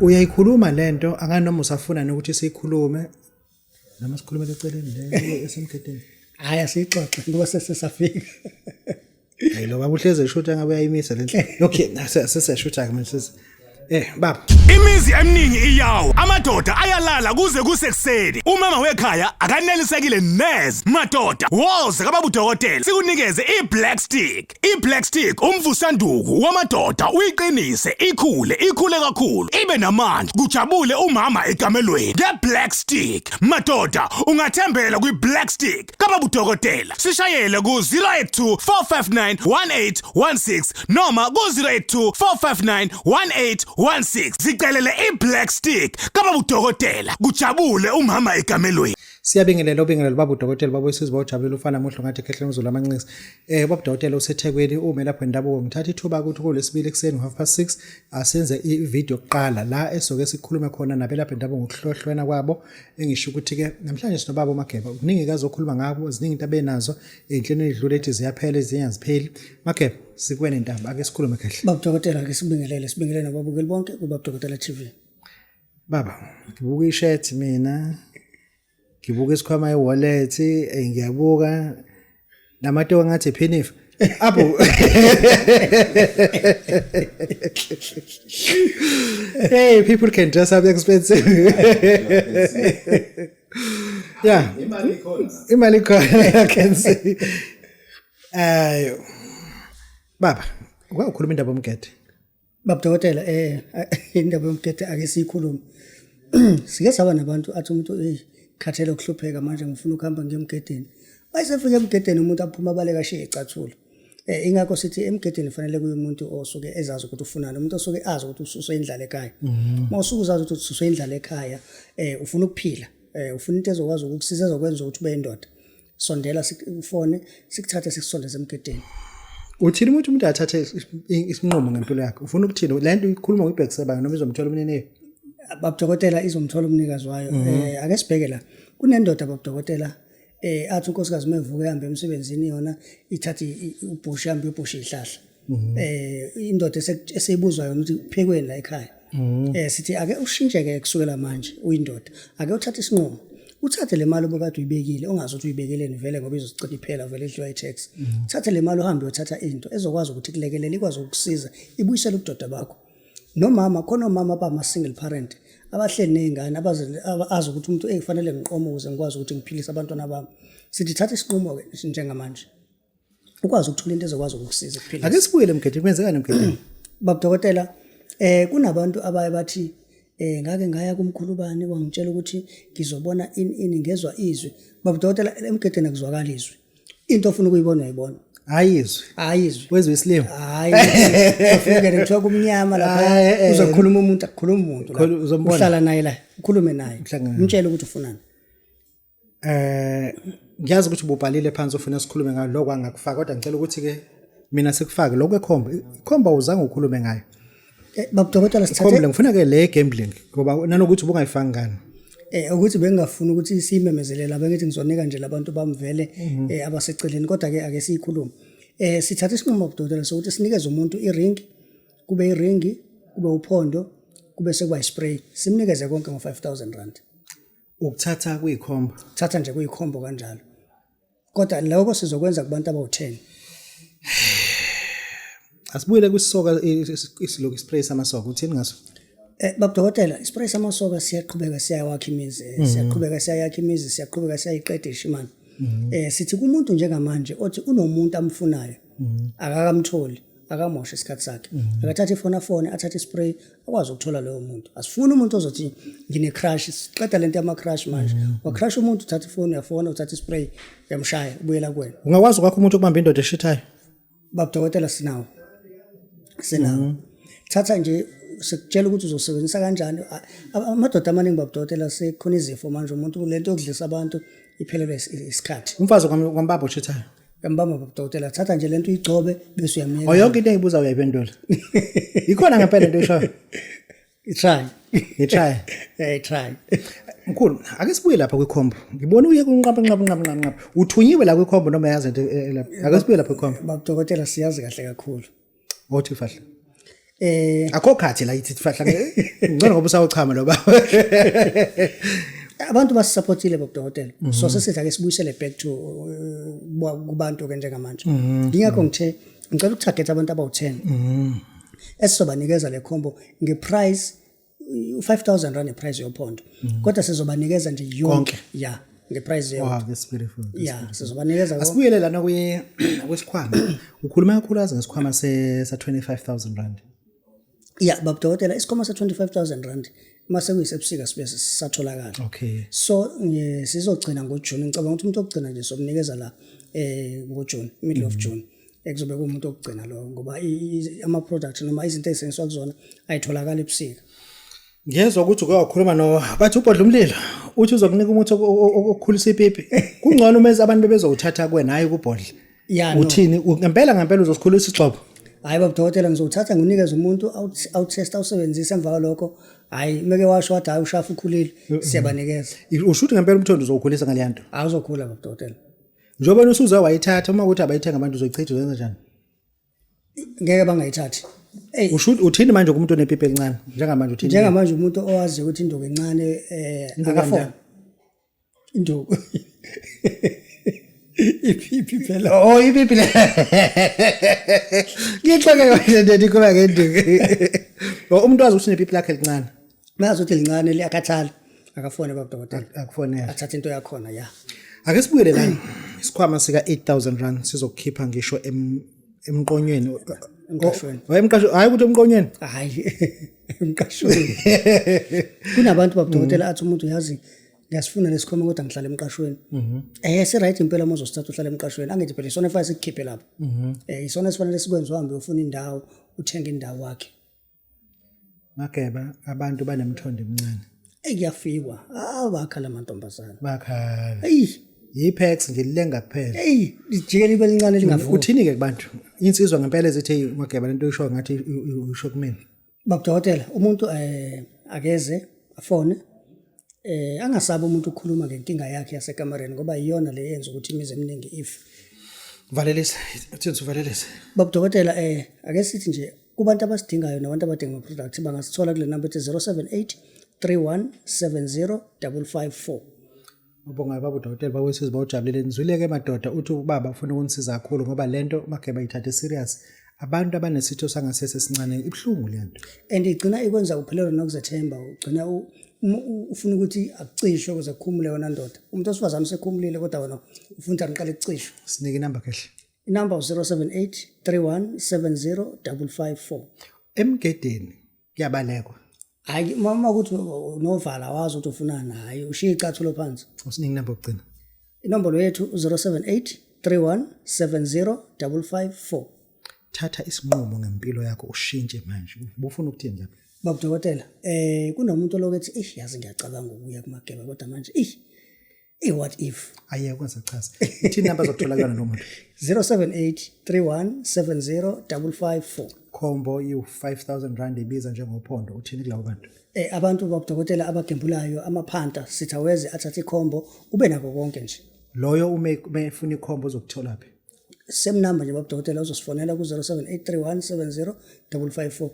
uyayikhuluma lento anganoma usafuna ukuthi siyikhulume noma sikhulume leceleni le esemgedeni hayi asixoxe ngoba sesafika hayi lo baba uhleze shutha ngabe uyayimisa lento okay seseshutha ke manje baba imizi eminingi iyawo amadoda ayalala kuze kusekuseni umama wekhaya akanelisekile neze madoda woze kababa udokotela sikunikeze iBlack Stick iBlack Stick umvusanduku wamadoda uyiqinise ikhule kakhulu ibe namandla kujabule umama egamelweni ngeBlack Stick madoda ungathembela kwiBlack Stick kababa udokotela sishayele ku 082 459 1816 noma ku 082 459 1816 zicelele iBlack Stick kababa udokotela kujabule umama egamelweni Siyabingelela ubingelela baba udokotela baba wesizwe bawujabule ufana muhlo ngathi ekhehleni uzulu amanqisi baba udokotela useThekwini ume lapho endabuko ngithatha ithuba ukuthi kulesibili ekseni 6:30 asenze ivideo yokuqala la esoke sikhulume khona nabelapha endabuko ngokuhlohlwena kwabo engisho ukuthi ke namhlanje sinobaba uMageba kuningi kazokhuluma ngabo ziningi into abenazo enhleni edlule ethi ziyaphela ezinyazipheli Mageba sikwene intamba ake sikhulume kahle baba udokotela ake sibingelele nababukeli bonke kubaba udokotela TV baba ngibuka ishirt mina ngibuka isikhwama e-wallet ngiyabuka namato ngathi phinifa apho hey people can dress up expensive yeah imali khona I can see baba ukhuluma indaba yomgede baba udokotela indaba yomgede ake siyikhulume sike saba nabantu athi umuntu khathele ukuhlupheka manje ngifuna ukuhamba ngemgedeni bayisefika emgedeni umuntu aphuma abaleka shiye ecathulo ingakho sithi emgedeni fanele kuye umuntu osuke ezazi ukuthi ufunani umuntu osuke azi ukuthi ususwe indlala ekhaya mawusuke uzazi ukuthi ususwe indlala ekhaya ufuna ukuphila ufuna into ezokwazi ukukusiza ezokwenza ukuthi ube indoda sondela sikufone sikuthathe sikusondeze emgedeni uthini umuntu athathe isinqumo ngempilo yakhe ufuna ukuthini lento ikhuluma ngibhekiseba noma izomthola umnene baba udokotela izomthola umnikazi wayo ake sibheke la kunendoda baba udokotela athi unkosikazi mevuka ehambe emsebenzini yona ithathi ubhushi hambe ubhushi ihlahla indoda eseyibuzwa yona ukuthi phekweni la ekhaya sithi ake ushintsheke kusukela manje uyindoda ake uthathe isinqumo uthathe le mali obekade uyibekile ongazi ukuthi uyibekeleni vele ngoba izocicitha iphela vele idliwa iTax uthathe le mali uhambe uyothatha into ezokwazi ukuthi kulekelele ikwazi ukukusiza ibuyisele ubudoda bakho nomama khona omama abama single parent abahleli nezingane abazi ukuthi umuntu ekufanele ngiqome ukuze ngikwazi ukuthi ngiphilise abantwana bami sithi thatha isinqumo ke njengamanje ukwazi ukuthola into ezokwazi ukukusiza ukuphilisa ake sibuyele emgedeni kwenzekani emgedeni baba udokotela kunabantu abaye bathi ngake ngaya kumkhulubani wangitshela ukuthi ngizobona ini ngezwe izwi baba udokotela emgedeni akuzwakala izwi into ofuna ukuyibona uyibona ayizwi wezwe isilimo hayi ufike ngithola kumnyama lapha uzokhuluma umuntu akukhuluma umuntu uhlala naye la ukhulume naye umtshele ukuthi ufunani ngiyazi ukuthi ububhalile phansi ufuna sikhulume ngayo lokho angakufaka kodwa ngicela ukuthi ke mina sikufake lokho ekhomba uzange ukhulume ngayo baba udokotela sithathe ngifuna ke le gambling ngoba nanokuthi ubungayifanga ngani ukuthi bengafuna ukuthi simemezelela bengithi ngizonika nje labantu bamvele abaseceleni kodwa ke ake siyikhulume sithatha isinqumo bodokotela sokuthi sinikeze umuntu iring kube iringi kube uphondo kube sekuba ispray simnikeze konke ngo5,000 ukuthatha kuyikhombo thatha nje kuyikhombo kanjalo kodwa lokho sizokwenza kubantu abawu10 asibuyele kusisoka isiloku spray samasoka uthini ngaso baba udokotela ispray samasoka siyaqhubeka siyawakha imizi siyaqhubeka siyayiqeda ishimani sithi kumuntu njengamanje othi unomuntu amfunayo akakamtholi akamosha isikhathi sakhe akathatha ifona athatha ispray akwazi ukuthola loyo muntu asifuni umuntu ozothi ngine crash siqeda lento yama crash manje wa crash umuntu uthatha ifoni yafona uthatha ispray yamshaya ubuyela kuwena ungakwazi ukwakho umuntu ukubamba indoda eshithayo baba udokotela sinawo thatha nje sikutshela ukuthi uzosebenzisa kanjani amadoda amaningi baba udokotela sekhona izifo manje umuntu lento yokudlisa abantu iphelelwe isikhathi umfazi kwambaba oshithayo ngambamba baba udokotela thatha nje lento uyigcobe bese uyamyeka yonke into engibuza uyayiphendula ikhona ngempela into eshayo try mkhulu ake sibuye lapha kwikhombo ngibona uye kunqaba uthunyiwe la kwikhombo noma yazi into lapha ake sibuye lapha kwikhombo baba udokotela siyazi kahle kakhulu othi fahla akho khathi la ithi fahla ngicela ngoba usawuchama lo baba abantu basupportile bokudokotela so sesithi ake sibuyisele back to kubantu ke njengamanje ngingakho ngithe ngicela ukutarget abantu abawu10 esizobanikeza le combo ngeprice 5,000 rand iprice yophondo kodwa sizobanikeza nje yonke yeah ngeprice wow that's beautiful yeah sizobanikeza asibuyele lana kwesikhwama ukhuluma kakhulu azi ngesikhwama sa 25,000 rand yeah babudokotela isikhwama sa 25,000 rand mase kuyisebusika sibe sisatholakala okay so sizogcina ngoJune ngicabanga ukuthi umuntu okugcina nje somnikeza la ngoJune middle of June ekuzobe kuumuntu okugcina lo ngoba ama products noma izinto ezisenziwa kuzona ayitholakala ebusika ngiyezwa ukuthi uyakhuluma no bathi ubhodla umlilo uthi uzokunika umuthi okukhulisa ipipi kungcono umeze abantu bezowuthatha kuwena hayi kubhodla uthini ngempela uzosikhulisa igxobo hayi babudokotela ngizowuthatha nginikeze umuntu out-test awusebenzisa emva kwalokho hayi meke washo wathi hayi ushafa ukhulile siyabanikeza ushuthi ngempela umthondo uzokhulisa ngale nto awuzokhula babudokotela njengoba usuza wayithatha uma ukuthi abayithenga abantu uzoyichitha uzenza njani ngeke bangayithathi ushuthi uthini manje kumuntu onepipi encane njengamanje umuntu owazi ukuthi induku encane akafona induku ipipi phela ipipi le ngixoxe konke ndikuba ngenduku umuntu wazi ukuthi unepipi lakhe elincane mayazi ukuthi lincane liyakhathala akafone babudokotela akufonela athatha into yakhona ya ake sibuyele la isikhwama sika 8,000 rand sizokukhipha ngisho emqonyweni emqashweni hayi ukuthi emqonyweni hayi emqashweni kunabantu babudokotela athi umuntu yazi ngiyasifuna lesikhoma kodwa ngihlala emqashweni se right impela mozo sithatha uhlala emqashweni angithi phela isona efase sikhiphe lapho isona esifanele sikwenze uhambe ufuna indawo uthenga indawo wakhe mageba abantu banemthondo emincane kuyafikwa abakhala amantombazana bakhala yipex ngililenga kuphela lijike libe lincane lingavuki uthini ke kubantu insizwa ngempela ezithi mageba lento uyisho ngathi uyisho kumina babudokotela umuntu akeze afone angasabi umuntu ukukhuluma ngenkinga yakhe yasekamareni ngoba iyona le yenza ukuthi imize eminingi if valelisa uthini uvalelisa babudokotela ake sithi nje kubantu abasidingayo nabantu abadinga ama-products bangasithola kule number ethi 078 3170 Ubonga baba udokotela bawesizwe bawujabulele nizwileke madoda uthi ubaba ufuna ukunisiza kakhulu ngoba lento mageba ithathe serious abantu abanesitho sangasese sincane ibhlungu lento and igcina ikwenza uphelelwe nokuzethemba ugcina ufuna ukuthi akucishwe ukuze kukhumule wona ndoda umuntu osifazana usekhumulile kodwa wena ufuna uqale ukucishwa sinike inamba kahle inamba 078 3170 emgedeni kuyabalekwa hayi mama ukuthi novala wazi ukuthi ufunani hayi ushiya icathulo phansi usinike inamba okugcina inombolo yethu 078 3170 thatha isinqumo ngempilo yakho ushintshe manje ubufuna ukuthini lapha babudokotela kunomuntu lokuthi yazi ngiyacabanga ukuya kumageba kodwa manje what if aye kwenza chaza ithini namba zokutholakala nomuntu 078 3170 combo you5,000 rand ibiza njengophondo uthini kulawo bantu abantu babudokotela abagembulayo amaphanta sithaweze athathe ikhombo ube nako konke nje loyo umefuna ikhombo uzokuthola phi same number nje babudokotela uzosifonela ku 0783170554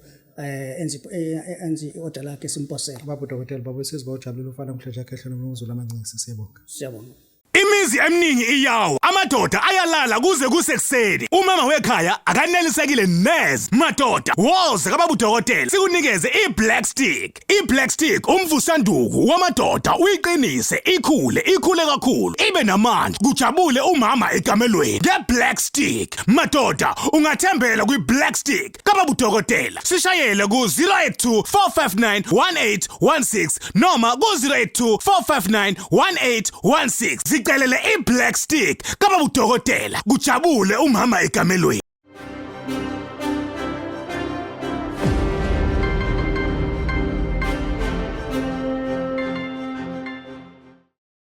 enzi order lakhe simposela baba udokotela baba sizwe bawujabulela ufana umhleja kahle nomuzulu amancisi siyabonga Imizi eminingi iyawo amadoda ayalala kuze kusekuseni umama wekhaya akanelisekile neze madoda woze kababa udokotela sikunikeze iBlack Stick iBlack Stick umvusanduku wamadoda uyiqinise ikhule kakhulu ibe namandla kujabule umama egamelweni ngeBlack Stick madoda ungathembela kwiBlack Stick kababa udokotela sishayele ku 082 459 1816 noma ku 082 459 1816 Zicelele iBlack Stick kababa udokotela kujabule umama egamelweni